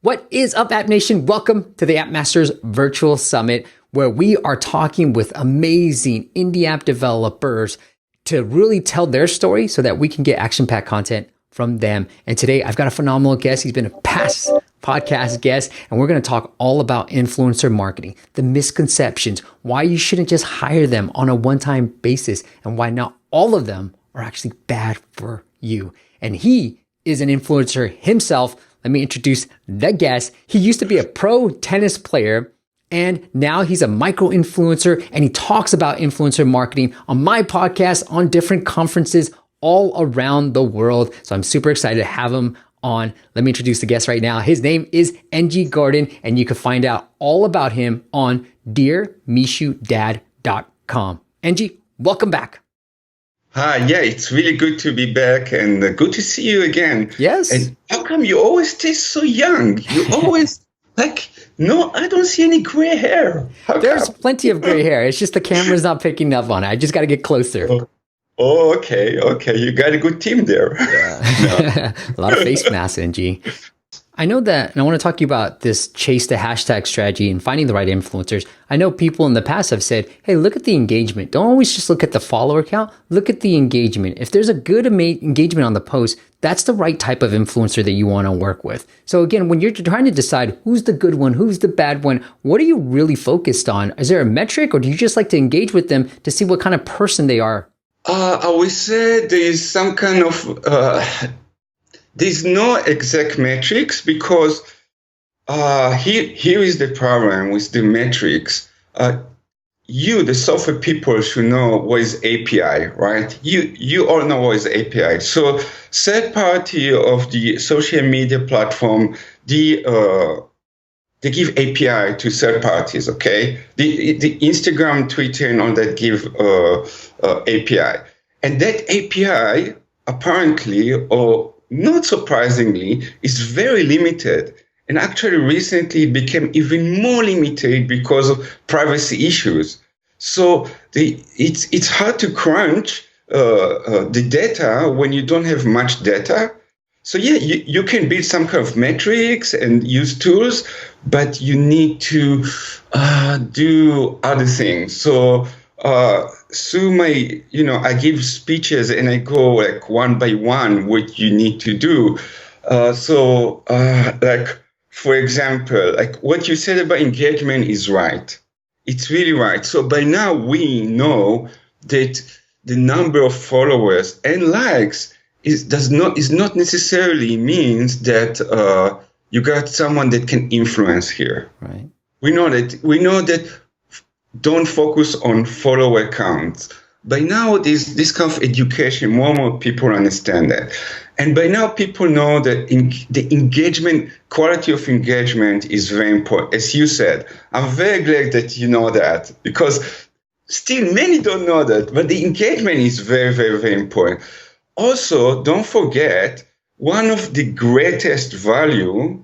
What is up, App Nation? Welcome to the App Masters Virtual Summit, where we are talking with amazing indie app developers to really tell their story so that we can get action-packed content from them. And today I've got a phenomenal guest. He's been a past podcast guest, and we're going to talk all about influencer marketing, the misconceptions, why you shouldn't just hire them on a one-time basis, and why not all of them are actually bad for you. And he is an influencer himself. Let me introduce the guest. He used to be a pro tennis player, and now he's a micro influencer, and he talks about influencer marketing on my podcast, on different conferences all around the world. So I'm super excited to have him on. Let me introduce the guest right now. His name is NG Gordon, and you can find out all about him on dearmishudad.com. NG, welcome back. Hi, yeah, it's really good to be back and good to see you again. Yes. And how come you always stay so young? You always, no, I don't see any gray hair. There's plenty of gray hair. It's just the camera's not picking up on it. I just got to get closer. Oh, okay. You got a good team there. Yeah. A lot of face masks, NG. I know that, and I want to talk to you about this chase the hashtag strategy and finding the right influencers. I know people in the past have said, hey, look at the engagement. Don't always just look at the follower count. Look at the engagement. If there's a good engagement on the post, that's the right type of influencer that you want to work with. So again, when you're trying to decide who's the good one, who's the bad one, what are you really focused on? Is there a metric, or do you just like to engage with them to see what kind of person they are? I would say there is some kind of... There's no exact metrics because here is the problem with the metrics. You, the software people, should know what is API, right? You all know what is API. So third party of the social media platform, they give API to third parties, okay? The Instagram, Twitter, and all that give API. And that API, apparently, or not surprisingly, is very limited. And actually, recently, it became even more limited because of privacy issues. So it's hard to crunch the data when you don't have much data. So yeah, you can build some kind of metrics and use tools, but you need to do other things. So through my, I give speeches and I go like one by one what you need to do. For example, like what you said about engagement is right. It's really right. So by now we know that the number of followers and likes is not necessarily means that you got someone that can influence here. Right. We know that. Don't focus on follower counts. By now, this kind of education, more and more people understand that. And by now, people know that the engagement, quality of engagement is very important. As you said, I'm very glad that you know that, because still many don't know that, but the engagement is very, very, very important. Also, don't forget, one of the greatest value,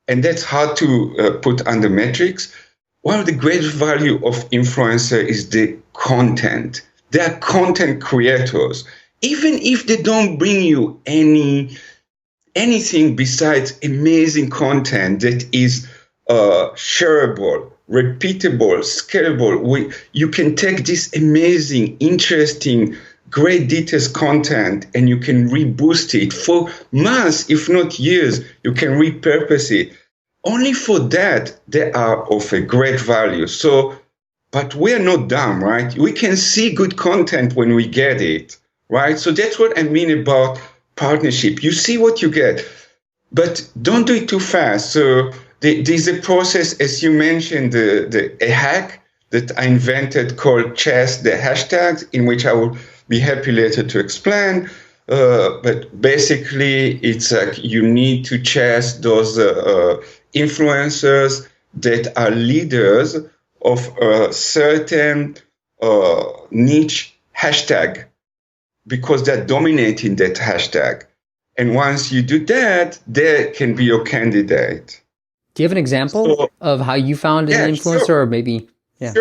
and that's hard to put under metrics, one of the greatest value of influencer is the content. They are content creators. Even if they don't bring you anything besides amazing content that is shareable, repeatable, scalable, you can take this amazing, interesting, great details content and you can reboost it for months, if not years. You can repurpose it. Only for that, they are of a great value. So, but we're not dumb, right? We can see good content when we get it, right? So that's what I mean about partnership. You see what you get, but don't do it too fast. So there's a process, as you mentioned, a hack that I invented called Chase the Hashtags, in which I will be happy later to explain. But basically, it's like you need to chase those influencers that are leaders of a certain niche hashtag, because they're dominating that hashtag. And once you do that, they can be your candidate. Do you have an example of how you found an influencer, or maybe? Yeah.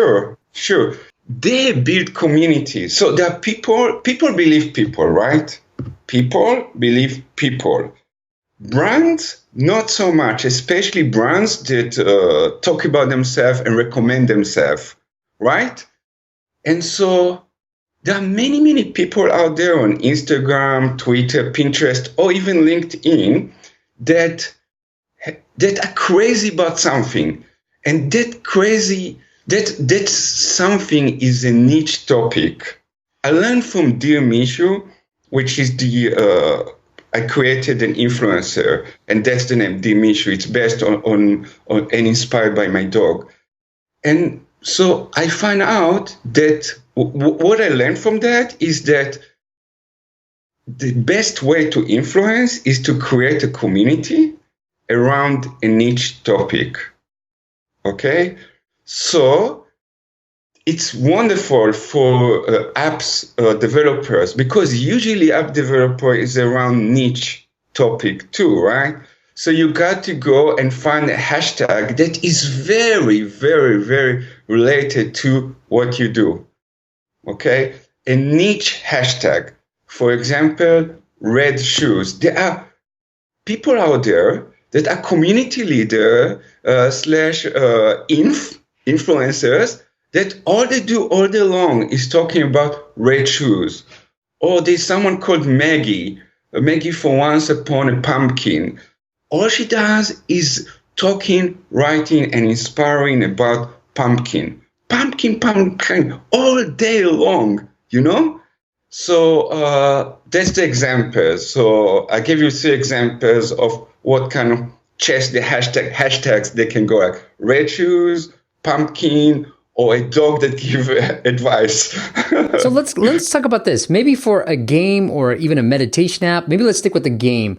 Sure. They build communities. So there are people believe people, right? People believe people. Brands, not so much, especially brands that talk about themselves and recommend themselves, right? And so there are many, many people out there on Instagram, Twitter, Pinterest, or even LinkedIn that are crazy about something. And that something is a niche topic. I learned from Dear Mishu, which is I created an influencer, and that's the name, Dear Mishu. It's based on and inspired by my dog. And so I find out that what I learned from that is that the best way to influence is to create a community around a niche topic. Okay? So it's wonderful for apps developers, because usually app developer is around niche topic too, right? So you got to go and find a hashtag that is very, very, very related to what you do. Okay? A niche hashtag. For example, red shoes. There are people out there that are community leader / influencers that all they do all day long is talking about red shoes. Or there's someone called Maggie for Once Upon a Pumpkin. All she does is talking, writing, and inspiring about pumpkin, all day long, you know? So that's the example. So I gave you 3 examples of what kind of the hashtags they can go like red shoes, pumpkin, or a dog that gives advice. So let's talk about this. Maybe for a game or even a meditation app, maybe let's stick with the game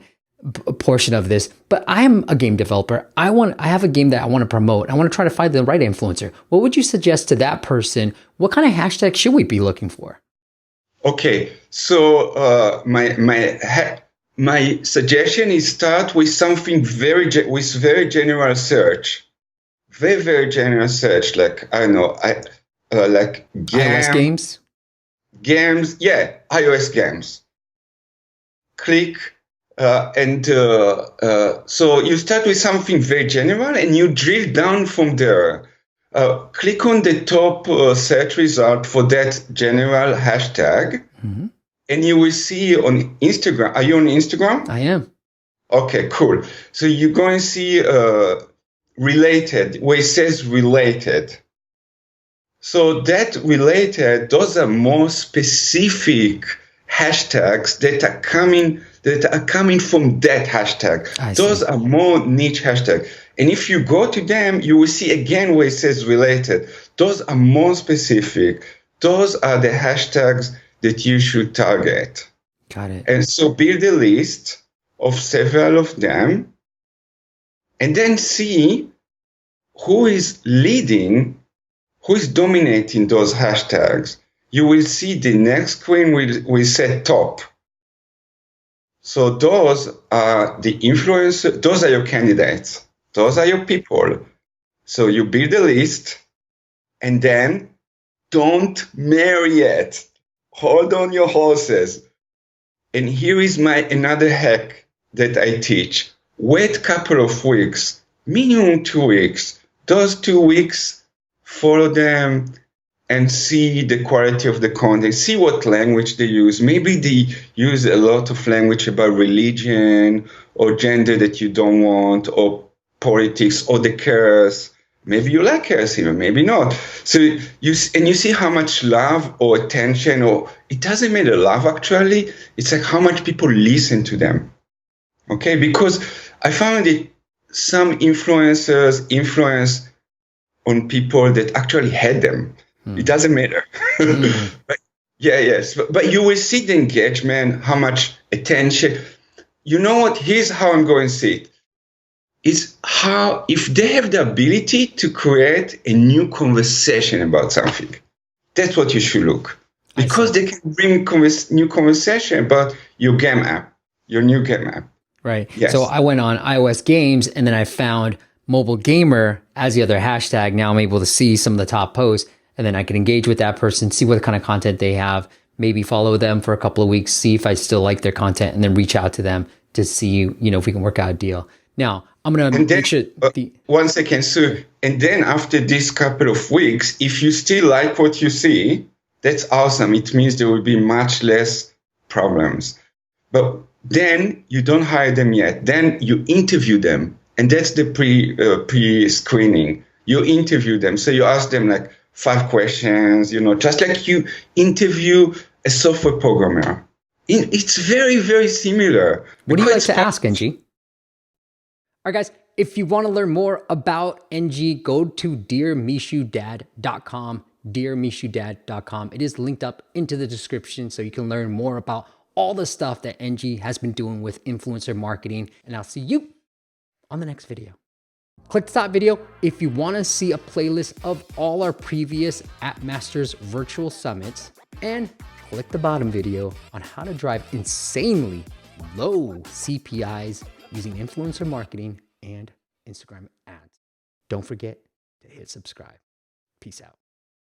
portion of this. But I'm a game developer. I have a game that I want to promote. I want to try to find the right influencer. What would you suggest to that person? What kind of hashtag should we be looking for? Okay, so my suggestion is start with something very general search, very general search. Like I don't know, like iOS games, iOS games. Click so you start with something very general and you drill down from there. Click on the top search result for that general hashtag, and you will see on Instagram. Are you on Instagram? I am. Okay, cool. So you're going to see related, where it says related. So that related, those are more specific hashtags that are coming from that hashtag. Those are more niche hashtags. And if you go to them, you will see again where it says related. Those are more specific. Those are the hashtags that you should target. Got it. And so build a list of several of them, and then see who is leading, who is dominating those hashtags. You will see the next screen will say top. So those are the influencers, those are your candidates. Those are your people. So you build a list, and then don't marry it. Hold on your horses. And here is another hack that I teach. Wait a couple of weeks, minimum 2 weeks. Those 2 weeks, follow them and see the quality of the content. See what language they use. Maybe they use a lot of language about religion or gender that you don't want, or politics, or the curse. Maybe you like curse even, maybe not. So you see how much love or attention, or it doesn't matter love actually. It's like how much people listen to them. Okay, because I found that some influencers influence on people that actually hate them. It doesn't matter. But but you will see the engagement, how much attention. You know what? Here's how I'm going to see it. Is how, if they have the ability to create a new conversation about something, that's what you should look. Because they can bring new conversation about your game app, your new game app. Right. Yes. So I went on iOS games, and then I found mobile gamer as the other hashtag. Now I'm able to see some of the top posts, and then I can engage with that person, see what kind of content they have, maybe follow them for a couple of weeks, see if I still like their content, and then reach out to them to see, if we can work out a deal. Now, I'm going to make sure 1 second, sir. And then after this couple of weeks, if you still like what you see, that's awesome. It means there will be much less problems. But then you don't hire them yet. Then you interview them. And that's the pre-screening. You interview them. So you ask them like 5 questions, just like you interview a software programmer. It's very, very similar. What do you like to ask, NG? All right, guys, if you want to learn more about NG, go to dearmishudad.com, dearmishudad.com. It is linked up into the description so you can learn more about all the stuff that NG has been doing with influencer marketing. And I'll see you on the next video. Click the top video if you want to see a playlist of all our previous App Masters virtual summits, and click the bottom video on how to drive insanely low CPIs using influencer marketing and Instagram ads. Don't forget to hit subscribe. Peace out.